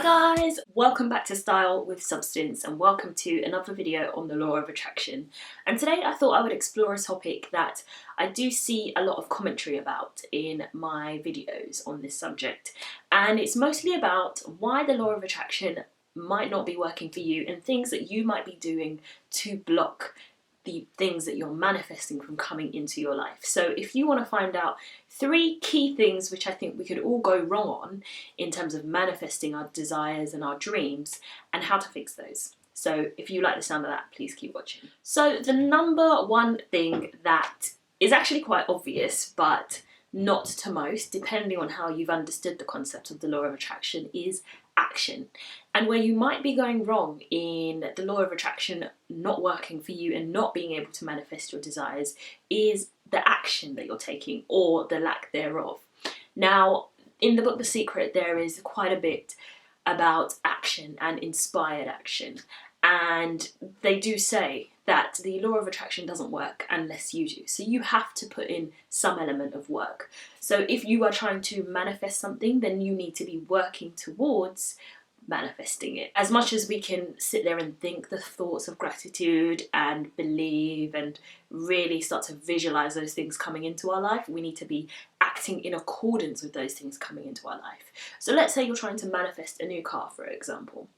Hi guys, welcome back to Style with Substance and welcome to another video on the law of attraction. And today I thought I would explore a topic that I do see a lot of commentary about in my videos on this subject, and it's mostly about why the law of attraction might not be working for you and things that you might be doing to block the things that you're manifesting from coming into your life. So if you want to find out 3 key things which I think we could all go wrong on in terms of manifesting our desires and our dreams and how to fix those. So if you like the sound of that, please keep watching. So the number one thing that is actually quite obvious, but not to most, depending on how you've understood the concept of the law of attraction, is action. And where you might be going wrong in the law of attraction not working for you and not being able to manifest your desires is the action that you're taking or the lack thereof. Now, in the book The Secret, there is quite a bit about action and inspired action. And they do say that the law of attraction doesn't work unless you do. So you have to put in some element of work. So if you are trying to manifest something, then you need to be working towards manifesting it. As much as we can sit there and think the thoughts of gratitude and believe and really start to visualize those things coming into our life, we need to be acting in accordance with those things coming into our life. So let's say you're trying to manifest a new car, for example.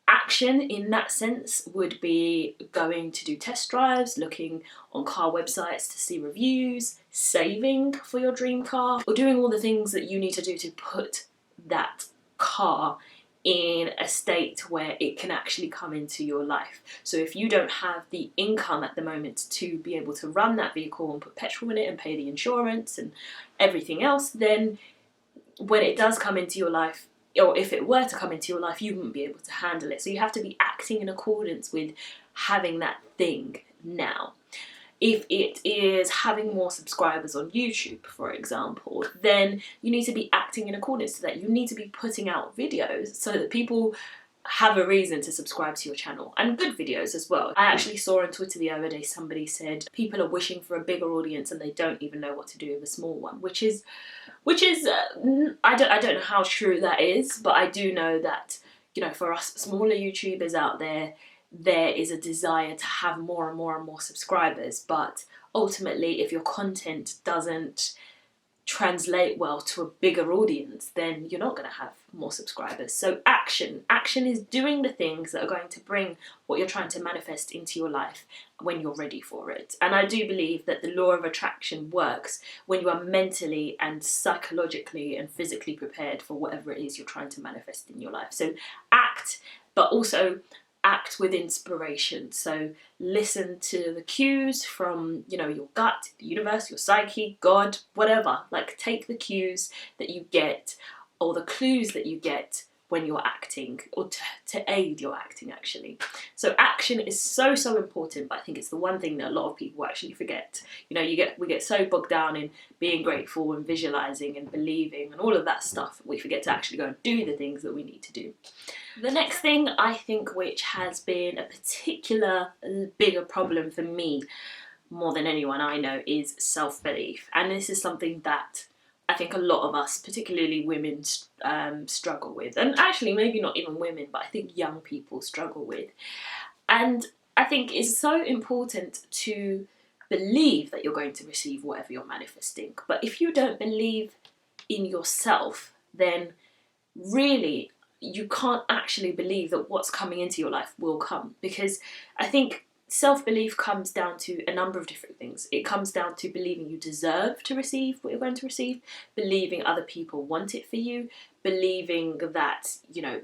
Action in that sense would be going to do test drives, looking on car websites to see reviews, saving for your dream car, or doing all the things that you need to do to put that car in a state where it can actually come into your life. So if you don't have the income at the moment to be able to run that vehicle and put petrol in it and pay the insurance and everything else, then when it does come into your life, or if it were to come into your life, you wouldn't be able to handle it. So you have to be acting in accordance with having that thing now. If it is having more subscribers on YouTube, for example, then you need to be acting in accordance to that. You need to be putting out videos so that people have a reason to subscribe to your channel, and good videos as well. I actually saw on Twitter the other day somebody said people are wishing for a bigger audience and they don't even know what to do with a small one, which is I don't know how true that is, but I do know that, you know, for us smaller YouTubers out there, there is a desire to have more and more and more subscribers, but ultimately if your content doesn't translate well to a bigger audience, then you're not going to have more subscribers. So action is doing the things that are going to bring what you're trying to manifest into your life when you're ready for it. And I do believe that the law of attraction works when you are mentally and psychologically and physically prepared for whatever it is you're trying to manifest in your life. So act, but also act with inspiration. So listen to the cues from, you know, your gut, the universe, your psyche, God, whatever. Like, take the cues that you get or the clues that you get when you're acting, or to aid your acting, actually. So action is so important, but I think it's the one thing that a lot of people actually forget. You know, we get so bogged down in being grateful and visualizing and believing and all of that stuff, we forget to actually go and do the things that we need to do. The next thing I think which has been a particular bigger problem for me more than anyone I know is self-belief. And this is something that I think a lot of us, particularly women, struggle with. And actually maybe not even women, but I think young people struggle with. And I think it's so important to believe that you're going to receive whatever you're manifesting. But if you don't believe in yourself, then really you can't actually believe that what's coming into your life will come. Because I think self-belief comes down to a number of different things. It comes down to believing you deserve to receive what you're going to receive, believing other people want it for you, believing that, you know,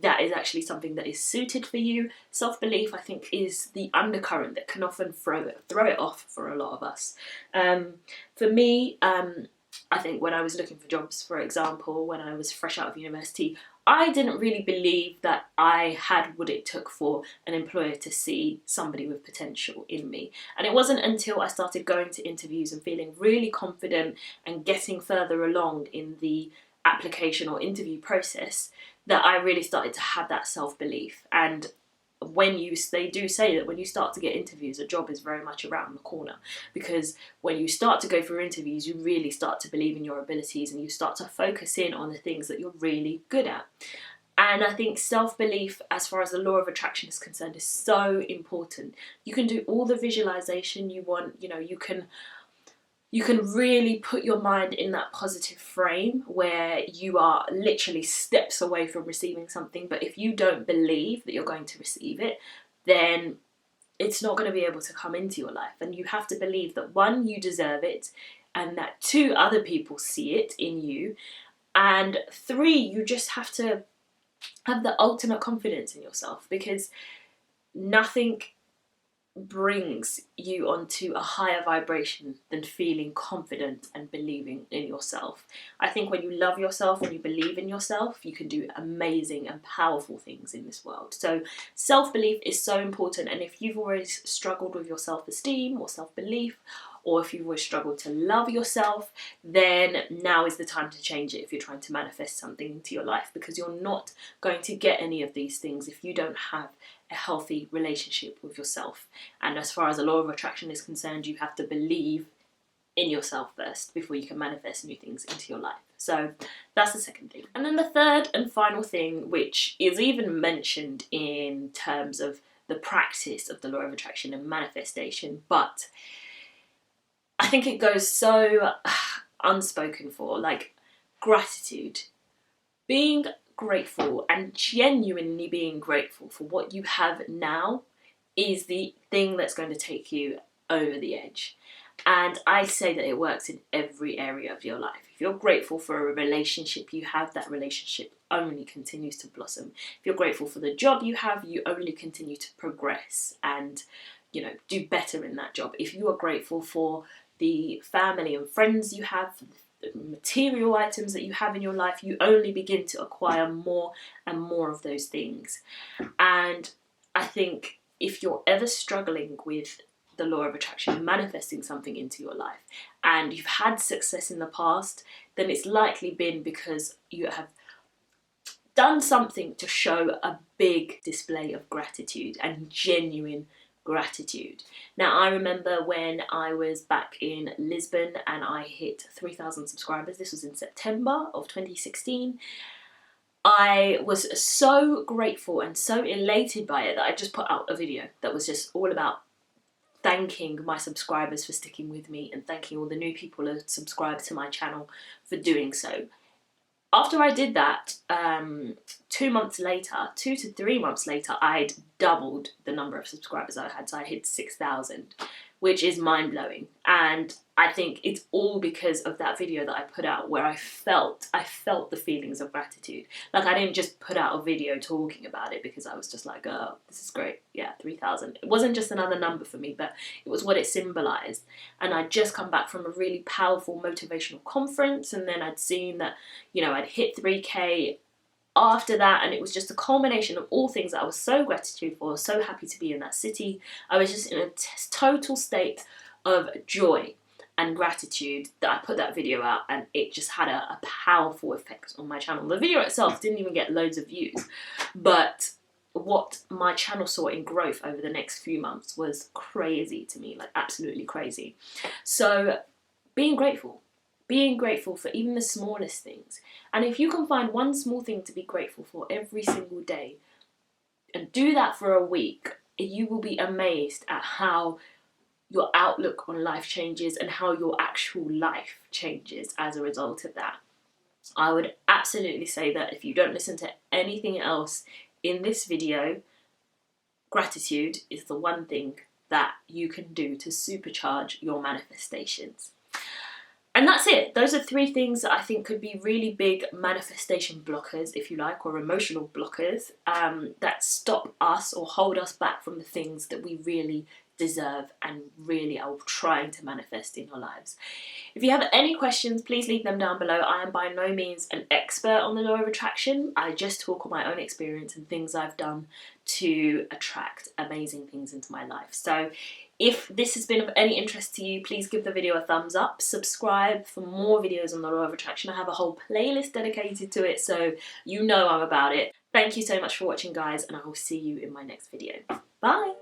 that is actually something that is suited for you. Self-belief, I think, is the undercurrent that can often throw it off for a lot of us. For me, I think when I was looking for jobs, for example, when I was fresh out of university, I didn't really believe that I had what it took for an employer to see somebody with potential in me. And it wasn't until I started going to interviews and feeling really confident and getting further along in the application or interview process that I really started to have that self-belief. And they do say that when you start to get interviews, a job is very much around the corner, because when you start to go for interviews, you really start to believe in your abilities and you start to focus in on the things that you're really good at. And I think self-belief, as far as the law of attraction is concerned, is so important. You can do all the visualization you want, you know, you can really put your mind in that positive frame where you are literally steps away from receiving something. But if you don't believe that you're going to receive it, then it's not going to be able to come into your life. And you have to believe that, one, you deserve it, and that, two, other people see it in you, and three, you just have to have the ultimate confidence in yourself, because nothing brings you onto a higher vibration than feeling confident and believing in yourself. I think when you love yourself, when you believe in yourself, you can do amazing and powerful things in this world. So self-belief is so important, and if you've always struggled with your self-esteem or self-belief, or if you've always struggled to love yourself, then now is the time to change it if you're trying to manifest something into your life, because you're not going to get any of these things if you don't have a healthy relationship with yourself. And as far as the law of attraction is concerned, you have to believe in yourself first before you can manifest new things into your life. So that's the second thing. And then the third and final thing, which is even mentioned in terms of the practice of the law of attraction and manifestation, but I think it goes so unspoken for, like gratitude. Being grateful and genuinely being grateful for what you have now is the thing that's going to take you over the edge. And I say that it works in every area of your life. If you're grateful for a relationship you have, that relationship only continues to blossom. If you're grateful for the job you have, you only continue to progress and, you know, do better in that job. If you are grateful for the family and friends you have, the material items that you have in your life, you only begin to acquire more and more of those things. And I think if you're ever struggling with the law of attraction, manifesting something into your life, and you've had success in the past, then it's likely been because you have done something to show a big display of gratitude and genuine gratitude. Now, I remember when I was back in Lisbon and I hit 3,000 subscribers. This was in September of 2016. I was so grateful and so elated by it that I just put out a video that was just all about thanking my subscribers for sticking with me and thanking all the new people who subscribed to my channel for doing so. After I did that, 2 to 3 months later, I'd doubled the number of subscribers I had. So I hit 6,000, which is mind-blowing. And I think it's all because of that video that I put out where I felt the feelings of gratitude. Like, I didn't just put out a video talking about it because I was just like, oh, this is great. Yeah, 3,000. It wasn't just another number for me, but it was what it symbolized. And I'd just come back from a really powerful motivational conference, and then I'd seen that, you know, I'd hit 3K after that, and it was just a culmination of all things that I was so gratitude for, so happy to be in that city. I was just in a total state of joy and gratitude that I put that video out, and it just had a powerful effect on my channel. The video itself didn't even get loads of views, but what my channel saw in growth over the next few months was crazy to me, like absolutely crazy. So being grateful for even the smallest things. And if you can find one small thing to be grateful for every single day and do that for a week, you will be amazed at how your outlook on life changes and how your actual life changes as a result of that. I would absolutely say that if you don't listen to anything else in this video, gratitude is the one thing that you can do to supercharge your manifestations. And that's it. Those are 3 things that I think could be really big manifestation blockers, if you like, or emotional blockers that stop us or hold us back from the things that we really deserve and really are trying to manifest in our lives. If you have any questions, please leave them down below. I am by no means an expert on the law of attraction. I just talk on my own experience and things I've done to attract amazing things into my life. So if this has been of any interest to you, please give the video a thumbs up, subscribe for more videos on the law of attraction. I have a whole playlist dedicated to it, so you know I'm about it. Thank you so much for watching, guys, and I will see you in my next video. Bye!